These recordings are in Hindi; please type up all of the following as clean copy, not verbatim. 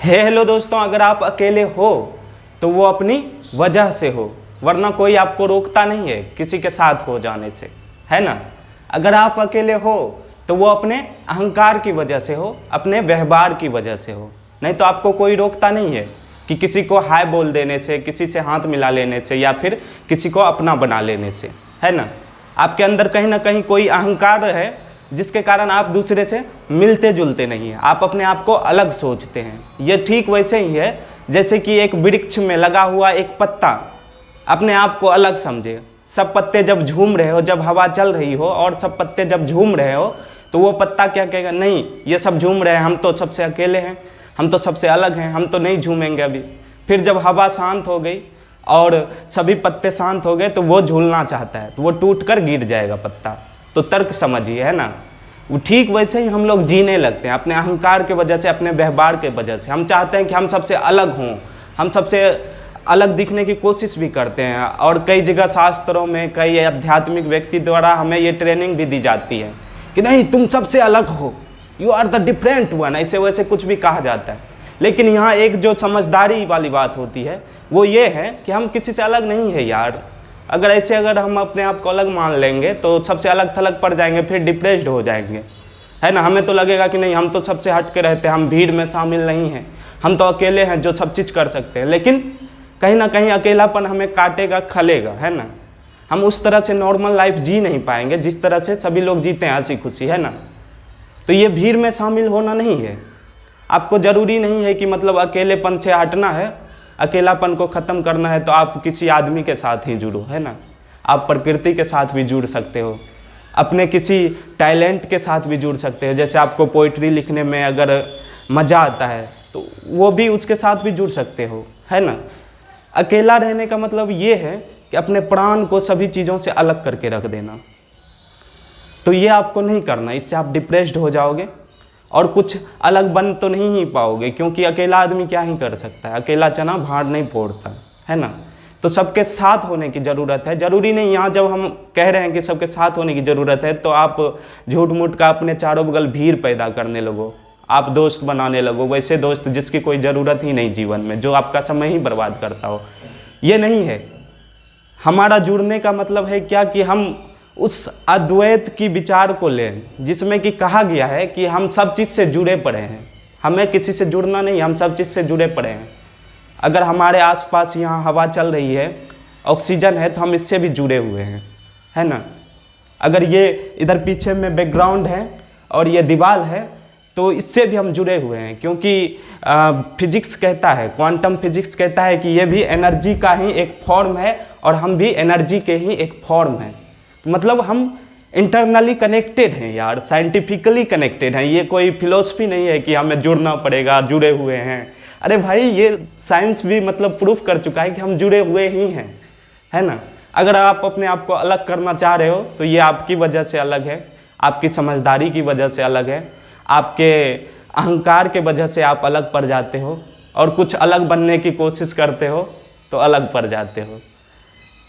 हेलो दोस्तों, अगर आप अकेले हो तो वो अपनी वजह से हो, वरना कोई आपको रोकता नहीं है किसी के साथ हो जाने से, है ना। अगर आप अकेले हो तो वो अपने अहंकार की वजह से हो, अपने व्यवहार की वजह से हो, नहीं तो आपको कोई रोकता नहीं है कि किसी को हाय बोल देने से, किसी से हाथ मिला लेने से या फिर किसी को अपना बना लेने से, है ना। आपके अंदर कहीं ना कहीं कोई अहंकार है जिसके कारण आप दूसरे से मिलते जुलते नहीं हैं, आप अपने आप को अलग सोचते हैं। ये ठीक वैसे ही है जैसे कि एक वृक्ष में लगा हुआ एक पत्ता अपने आप को अलग समझे। सब पत्ते जब झूम रहे हो, जब हवा चल रही हो और सब पत्ते जब झूम रहे हो, तो वो पत्ता क्या कहेगा, नहीं ये सब झूम रहे हैं, हम तो सबसे अकेले हैं, हम तो सबसे अलग हैं, हम तो नहीं झूमेंगे अभी। फिर जब हवा शांत हो गई और सभी पत्ते शांत हो गए तो वो झूलना चाहता है, तो वो टूट कर गिर जाएगा पत्ता। तो तर्क समझिए, है ना। वो ठीक वैसे ही हम लोग जीने लगते हैं अपने अहंकार के वजह से, अपने व्यवहार के वजह से। हम चाहते हैं कि हम सबसे अलग हों, हम सबसे अलग दिखने की कोशिश भी करते हैं। और कई जगह शास्त्रों में, कई आध्यात्मिक व्यक्ति द्वारा हमें ये ट्रेनिंग भी दी जाती है कि नहीं तुम सबसे अलग हो, you are the different one, ऐसे वैसे कुछ भी कहा जाता है। लेकिन यहाँ एक जो समझदारी वाली बात होती है वो ये है कि हम किसी से अलग नहीं है यार। अगर हम अपने आप को अलग मान लेंगे तो सबसे अलग थलग पड़ जाएंगे, फिर डिप्रेस्ड हो जाएंगे, है ना। हमें तो लगेगा कि नहीं हम तो सबसे हट के रहते हैं, हम भीड़ में शामिल नहीं हैं, हम तो अकेले हैं जो सब चीज़ कर सकते हैं। लेकिन कहीं ना कहीं अकेलापन हमें काटेगा, खलेगा, है ना। हम उस तरह से नॉर्मल लाइफ जी नहीं पाएंगे जिस तरह से सभी लोग जीते हैं हंसी खुशी, है ना। तो ये भीड़ में शामिल होना नहीं है। आपको ज़रूरी नहीं है कि मतलब अकेलेपन से हटना है, अकेलापन को ख़त्म करना है तो आप किसी आदमी के साथ ही जुड़ो, है ना। आप प्रकृति के साथ भी जुड़ सकते हो, अपने किसी टैलेंट के साथ भी जुड़ सकते हो। जैसे आपको पोइट्री लिखने में अगर मज़ा आता है तो वो भी उसके साथ भी जुड़ सकते हो, है ना। अकेला रहने का मतलब ये है कि अपने प्राण को सभी चीज़ों से अलग करके रख देना। तो ये आपको नहीं करना, इससे आप डिप्रेस्ड हो जाओगे और कुछ अलग बन तो नहीं ही पाओगे, क्योंकि अकेला आदमी क्या ही कर सकता है, अकेला चना भाड़ नहीं फोड़ता, है ना। तो सबके साथ होने की ज़रूरत है। ज़रूरी नहीं यहाँ जब हम कह रहे हैं कि सबके साथ होने की ज़रूरत है तो आप झूठ मूठ का अपने चारों बगल भीड़ पैदा करने लगो, आप दोस्त बनाने लगो, वैसे दोस्त जिसकी कोई ज़रूरत ही नहीं जीवन में, जो आपका समय ही बर्बाद करता हो। ये नहीं है हमारा जुड़ने का मतलब है क्या कि हम उस अद्वैत की विचार को लें जिसमें कि कहा गया है कि हम सब चीज़ से जुड़े पड़े हैं, हमें किसी से जुड़ना नहीं, हम सब चीज़ से जुड़े पड़े हैं। अगर हमारे आसपास यहाँ हवा चल रही है, ऑक्सीजन है, तो हम इससे भी जुड़े हुए हैं, है ना। अगर ये इधर पीछे में बैकग्राउंड है और ये दीवार है तो इससे भी हम जुड़े हुए हैं, क्योंकि फिजिक्स कहता है, क्वांटम फिजिक्स कहता है कि ये भी एनर्जी का ही एक फॉर्म है और हम भी एनर्जी के ही एक फॉर्म हैं। मतलब हम इंटरनली कनेक्टेड हैं यार, साइंटिफिकली कनेक्टेड हैं। ये कोई फिलोसफी नहीं है कि हमें जुड़ना पड़ेगा, जुड़े हुए हैं। अरे भाई ये साइंस भी मतलब प्रूफ कर चुका है कि हम जुड़े हुए ही हैं, है ना। अगर आप अपने आप को अलग करना चाह रहे हो तो ये आपकी वजह से अलग है, आपकी समझदारी की वजह से अलग है, आपके अहंकार के वजह से आप अलग पड़ जाते हो और कुछ अलग बनने की कोशिश करते हो तो अलग पड़ जाते हो।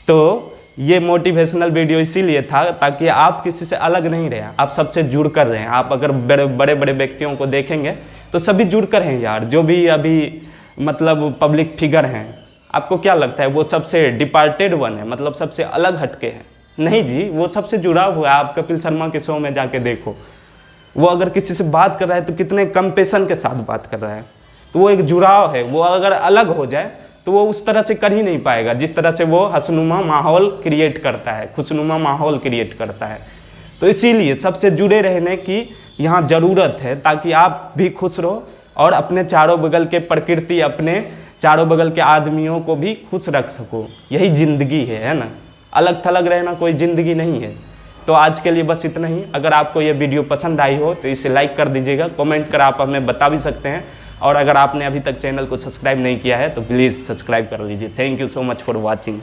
तो ये मोटिवेशनल वीडियो इसीलिए था ताकि आप किसी से अलग नहीं रहे, आप सबसे जुड़ कर रहें। आप अगर बड़े बड़े व्यक्तियों को देखेंगे तो सभी जुड़ कर हैं यार, जो भी अभी मतलब पब्लिक फिगर हैं, आपको क्या लगता है वो सबसे डिपार्टेड वन है, मतलब सबसे अलग हटके हैं? नहीं जी, वो सबसे जुड़ा हुआ है। आप कपिल शर्मा के शो में जाके देखो, वो अगर किसी से बात कर रहा है तो कितने कंपेशन के साथ बात कर रहा है, तो वो एक जुड़ाव है। वो अगर अलग हो जाए तो वो उस तरह से कर ही नहीं पाएगा जिस तरह से वो हंसनुमा माहौल क्रिएट करता है, खुशनुमा माहौल क्रिएट करता है। तो इसीलिए सबसे जुड़े रहने की यहाँ ज़रूरत है ताकि आप भी खुश रहो और अपने चारों बगल के प्रकृति, अपने चारों बगल के आदमियों को भी खुश रख सको। यही ज़िंदगी है ना। अलग थलग रहना कोई ज़िंदगी नहीं है। तो आज के लिए बस इतना ही। अगर आपको ये वीडियो पसंद आई हो तो इसे लाइक कर दीजिएगा, कमेंट कर आप हमें बता भी सकते हैं। और अगर आपने अभी तक चैनल को सब्सक्राइब नहीं किया है तो प्लीज़ सब्सक्राइब कर लीजिए। Thank you so much for watching.